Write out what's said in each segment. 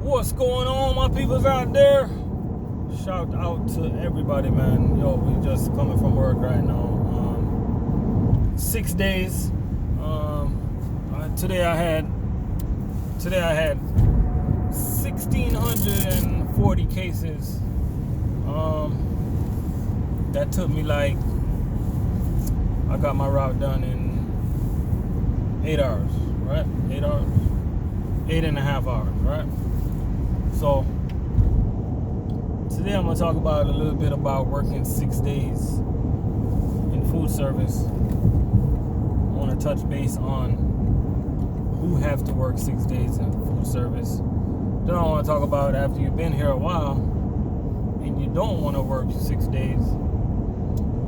What's going on, my peoples out there? Shout out to everybody, man. Yo, we just coming from work right now. 6 days. Today I had 1,640 cases. That took me I got my route done in 8 hours, right? 8 hours, 8.5 hours, right? So today I'm gonna talk about a little bit about working 6 days in food service. I want to touch base on who have to work 6 days in food service. Then I want to talk about after you've been here a while and you don't want to work 6 days,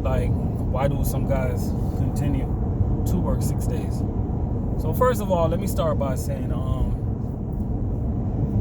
like why do some guys continue to work 6 days? So first of all, let me start by saying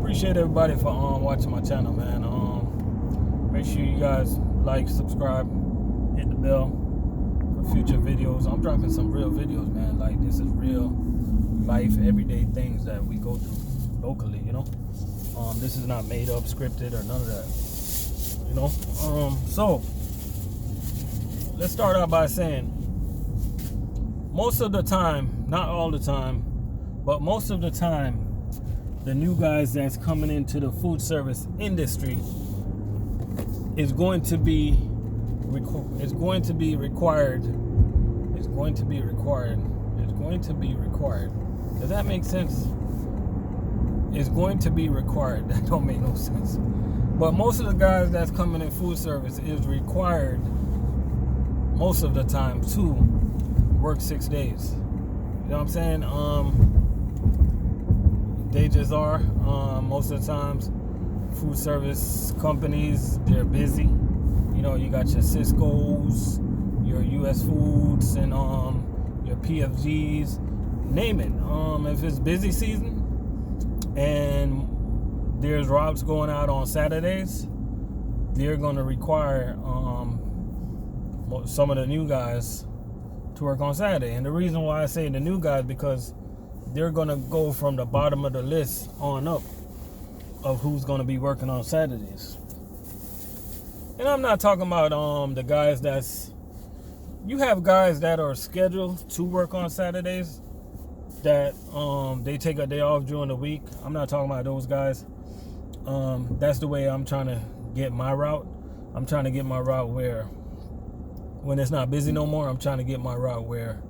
appreciate everybody for watching my channel, man. Make sure you guys like, subscribe, hit the bell for future videos. I'm dropping some real videos, man. Like, this is real life, everyday things that we go through locally, you know. This is not made up, scripted, or none of that, you know. So let's start out by saying most of the time, not all the time, but most of the time, the new guys that's coming into the food service industry is going to be required. Does that make sense? It's going to be required. That don't make no sense. But most of the guys that's coming in food service is required most of the time to work 6 days. You know what I'm saying? They just are. Most of the times, food service companies, they're busy. You know, you got your Syscos, your US Foods, and your PFGs, name it. If it's busy season and there's routes going out on Saturdays, they're going to require some of the new guys to work on Saturday. And the reason why I say the new guys, because they're going to go from the bottom of the list on up of who's going to be working on Saturdays. And I'm not talking about the guys you have guys that are scheduled to work on Saturdays that they take a day off during the week. I'm not talking about those guys. That's the way I'm trying to get my route. I'm trying to get my route where when it's not busy no more, I'm trying to get my route where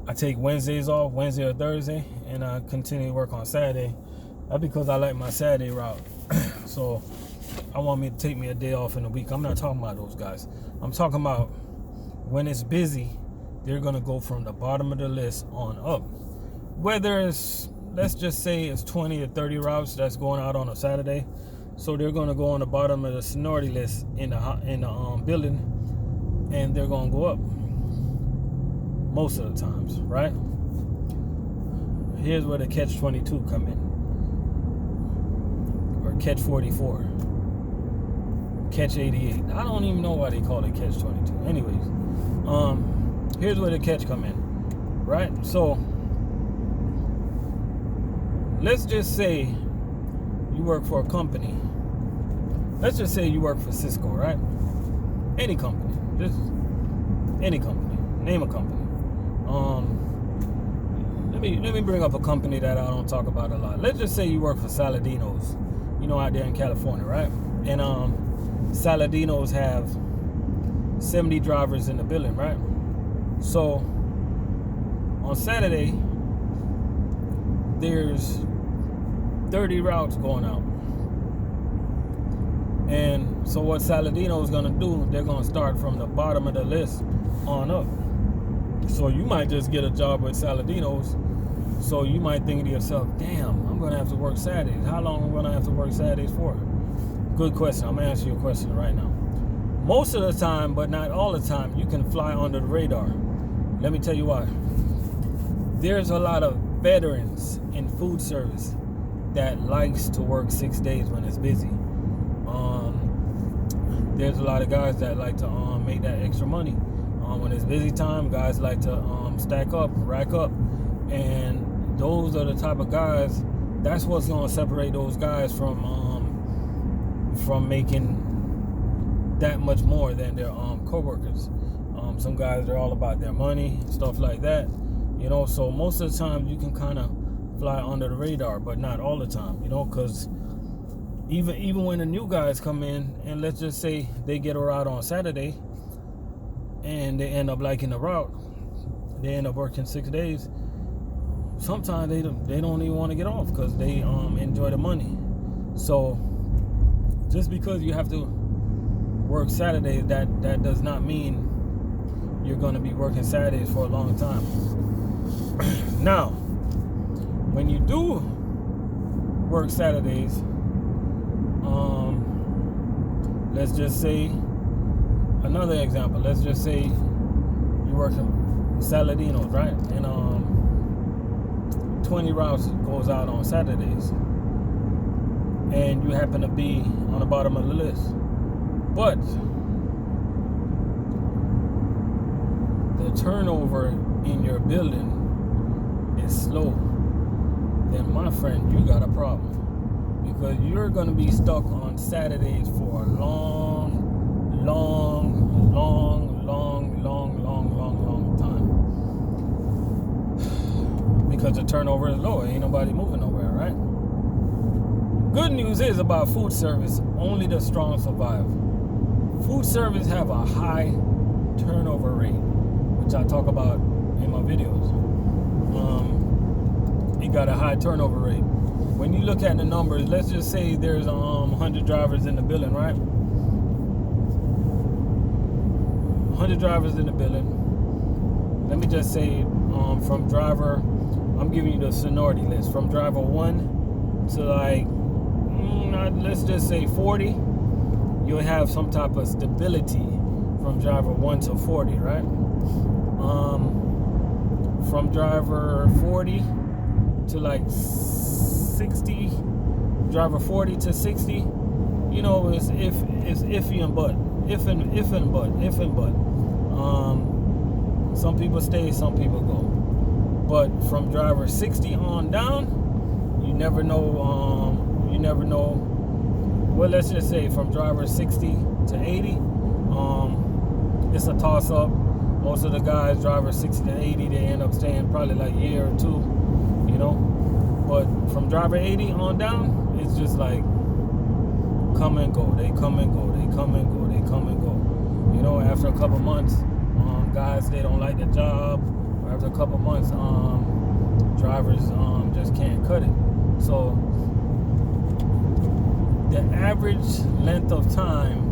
I take Wednesdays off, Wednesday or Thursday, and I continue to work on Saturday. That's because I like my Saturday route. So I want me to take me a day off in a week. I'm not talking about those guys. I'm talking about when it's busy, they're going to go from the bottom of the list on up. Whether it's, let's just say it's 20 or 30 routes that's going out on a Saturday. So they're going to go on the bottom of the seniority list in the building, and they're going to go up most of the times, right? Here's where the catch-22 come in, or catch-44, catch-88. I don't even know why they call it catch-22. Anyways, here's where the catch come in, right? So let's just say you work for a company. Let's just say you work for Sysco, right? Any company, just any company. Name a company. Let me bring up a company that I don't talk about a lot. Let's just say you work for Saladino's, you know, out there in California, right? And Saladino's have 70 drivers in the building, right? So on Saturday, there's 30 routes going out. And so what Saladino's gonna do, they're gonna start from the bottom of the list on up. So you might just get a job with Saladino's. So you might think to yourself, damn, I'm gonna have to work Saturdays. How long am I gonna have to work Saturdays for? Good question. I'm gonna answer your question right now. Most of the time, but not all the time, you can fly under the radar. Let me tell you why. There's a lot of veterans in food service that likes to work 6 days when it's busy. There's a lot of guys that like to make that extra money. When it's busy time, guys like to stack up, rack up. And those are the type of guys that's what's gonna separate those guys from making that much more than their co-workers. Some guys are all about their money, stuff like that, you know. So most of the time you can kind of fly under the radar, but not all the time, you know, because even when the new guys come in, and let's just say they get a route on Saturday and they end up liking the route, they end up working 6 days. Sometimes they don't even want to get off because they enjoy the money. So just because you have to work Saturdays, that does not mean you're going to be working Saturdays for a long time. Now, when you do work Saturdays, let's just say, another example, let's just say you're working Saladinos, right? And 20 routes goes out on Saturdays, and you happen to be on the bottom of the list. But the turnover in your building is slow, then my friend, you got a problem. Because you're going to be stuck on Saturdays for a long time. Because the turnover is low. Ain't nobody moving nowhere, right? Good news is about food service, only the strong survive. Food service have a high turnover rate, which I talk about in my videos. You got a high turnover rate. When you look at the numbers, let's just say there's 100 drivers in the building, right? 100 drivers in the building. Let me just say, from driver, I'm giving you the seniority list. From driver 1 to like, let's just say 40, you'll have some type of stability from driver 1 to 40, right? From driver 40 to like 60, driver 40 to 60, you know, it's iffy and but. If and but. Some people stay, some people go. But from driver 60 on down, you never know. Well, let's just say from driver 60 to 80, it's a toss up. Most of the guys, driver 60 to 80, they end up staying probably like a year or two, you know. But from driver 80 on down, it's just like come and go. They come and go. They come and go. They come and go. You know, after a couple months, guys, they don't like the job. Or after a couple months, drivers just can't cut it. So the average length of time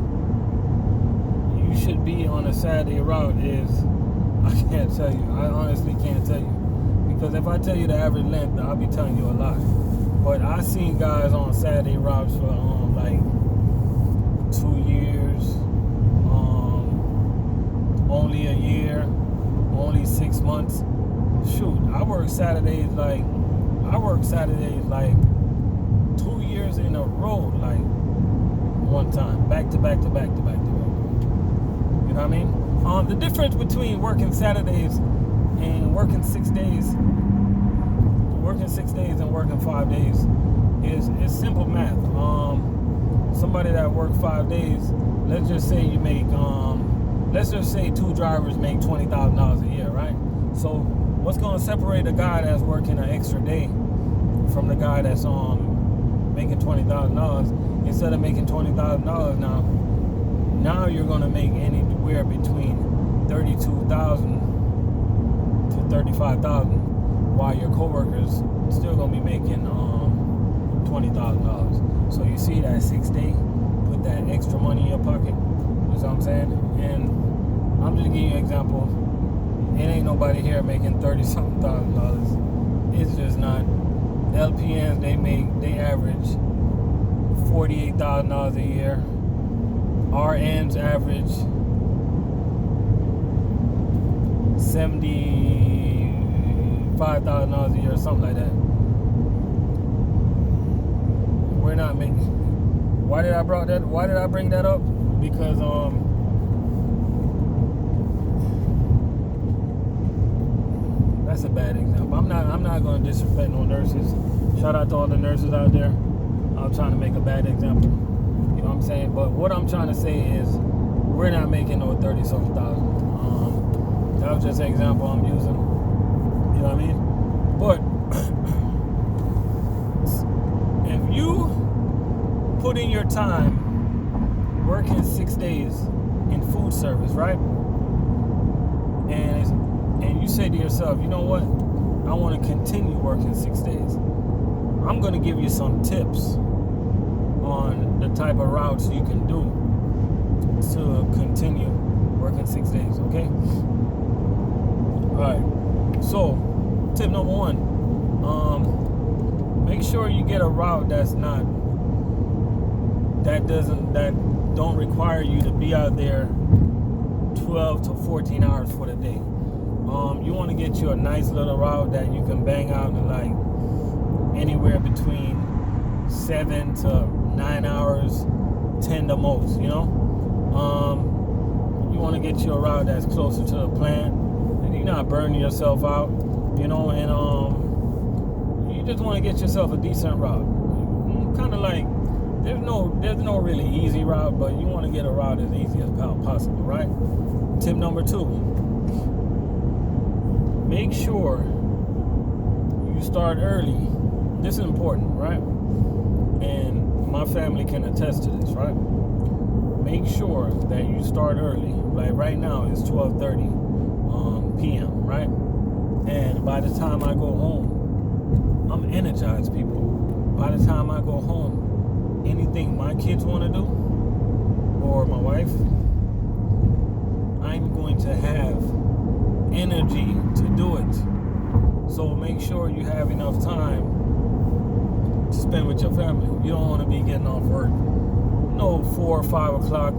you should be on a Saturday route is, I can't tell you. I honestly can't tell you. Because if I tell you the average length, I'll be telling you a lie. But I've seen guys on Saturday routes for like 2 years, only a year, only 6 months. Shoot, I work Saturdays like 2 years in a row, like one time, back to back. You know what I mean? The difference between working Saturdays and working 6 days, and working 5 days is simple math. Somebody that worked 5 days, let's just say you make, let's just say 2 drivers make $20,000 a year, right? So what's going to separate a guy that's working an extra day from the guy that's making $20,000? Instead of making $20,000 now you're going to make anywhere between $32,000 to $35,000, while your coworkers still gonna be making $20,000. So you see that 6 day, put that extra money in your pocket. You know what I'm saying? And I'm just giving you an example. It ain't nobody here making $30-something thousand. It's just not. LPNs, they average $48,000 a year. RNs average $75,000 a year, something like that. We're not making. Why did I bring that up? Because That's a bad example. I'm not going to disrespect no nurses. Shout out to all the nurses out there. I'm trying to make a bad example. You know what I'm saying? But what I'm trying to say is, we're not making no 30-something thousand. That was just an example I'm using. You know what I mean? But if you put in your time working 6 days in food service, right? And you say to yourself, you know what? I want to continue working 6 days. I'm going to give you some tips on the type of routes you can do to continue working 6 days, okay? All right. So, tip number 1, make sure you get a route that don't require you to be out there 12 to 14 hours for the day. You want to get you a nice little route that you can bang out in like anywhere between 7 to 9 hours, 10 the most, you know? You want to get you a route that's closer to the plant, and you're not burning yourself out, you know, and you just want to get yourself a decent route. Kind of like, there's no really easy route, but you want to get a route as easy as possible, right? Tip number 2, make sure you start early. This is important, right? And my family can attest to this, right? Make sure that you start early. Like right now, it's 12:30 p.m., right? And by the time I go home, I'm energized, people. By the time I go home, anything my kids want to do, or my wife, I'm going to have energy to do it. So make sure you have enough time to spend with your family. You don't want to be getting off work 4 or 5 o'clock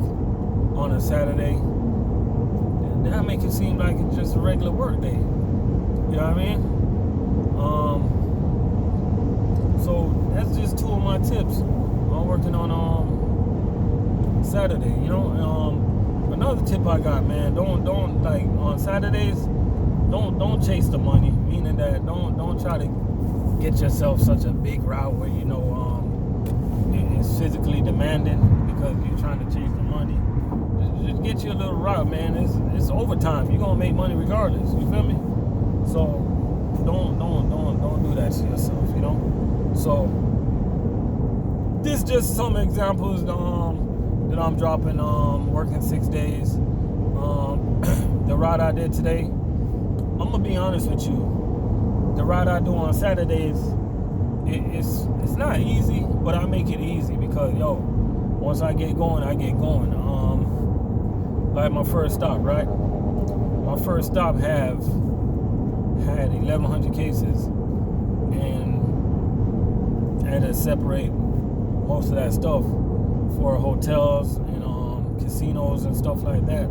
on a Saturday. And that make it seem like it's just a regular work day. You know what I mean? So that's just 2 of my tips. I'm working on Saturday. You know, another tip I got, man. Don't like on Saturdays. Don't chase the money. Meaning that don't try to get yourself such a big route where you know it's physically demanding because you're trying to chase the money. Just get you a little route, man. It's overtime. You're gonna make money regardless. You feel me? So don't do that to yourself. You know. So this just some examples that I'm dropping. Working 6 days. The route I did today. I'm gonna be honest with you. The route I do on Saturdays, it's not easy, but I make it easy because once I get going, I get going. Like my first stop, right? My first stop had 1,100 cases, and I had to separate most of that stuff for hotels and casinos and stuff like that.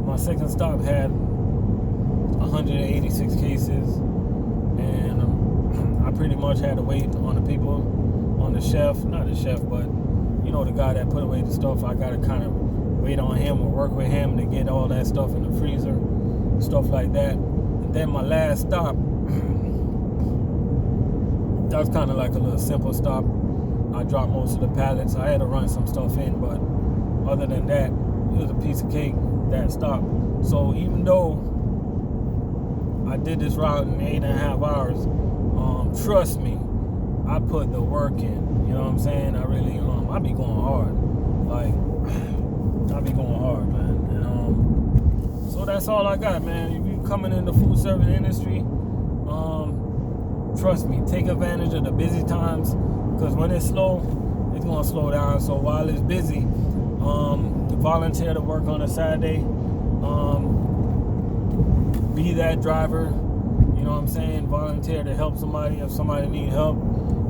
My second stop had 186 cases, and I pretty much had to wait on the people, on the chef, not the chef, but you know, the guy that put away the stuff. I gotta kind of wait on him or work with him to get all that stuff in the freezer, stuff like that. And then my last stop, that was kind of like a little simple stop. I dropped most of the pallets. I had to run some stuff in, but other than that, it was a piece of cake, that stop. So even though I did this route in 8.5 hours, trust me, I put the work in. You know what I'm saying? I really, I be going hard. Like, I be going hard, man. And so that's all I got, man. If you coming in the food service industry, trust me, take advantage of the busy times, because when it's slow, it's gonna slow down. So while it's busy, volunteer to work on a Saturday. Be that driver. You know what I'm saying? Volunteer to help somebody if somebody need help.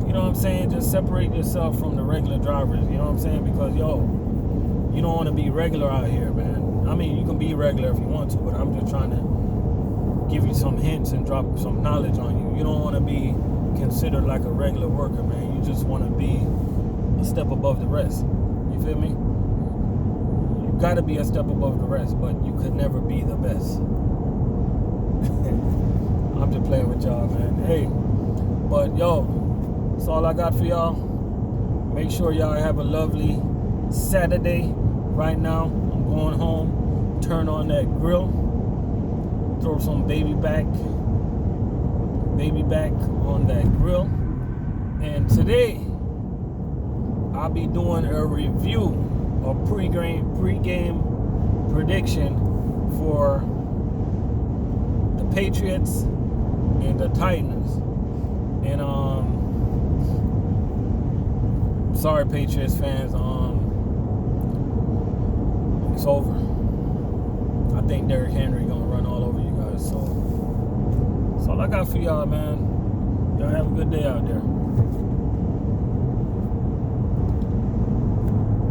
You know what I'm saying? Just separate yourself from the regular drivers. You know what I'm saying? Because you don't want to be regular out here, man. I mean, you can be regular if you want to, but I'm just trying to give you some hints and drop some knowledge on you. You don't want to be considered like a regular worker, man. You just want to be a step above the rest. You feel me? You got to be a step above the rest, but you could never be the best. I'm just playing with y'all, man. Hey, but yo, that's all I got for y'all. Make sure y'all have a lovely Saturday. Right now, I'm going home, turn on that grill, throw some baby back on that grill. And today, I'll be doing a review, a pre-game prediction for the Patriots and the Titans. And sorry, Patriots fans, it's over. I think Derrick Henry gonna run all over you guys. So that's all I got for y'all, man. Y'all have a good day out there.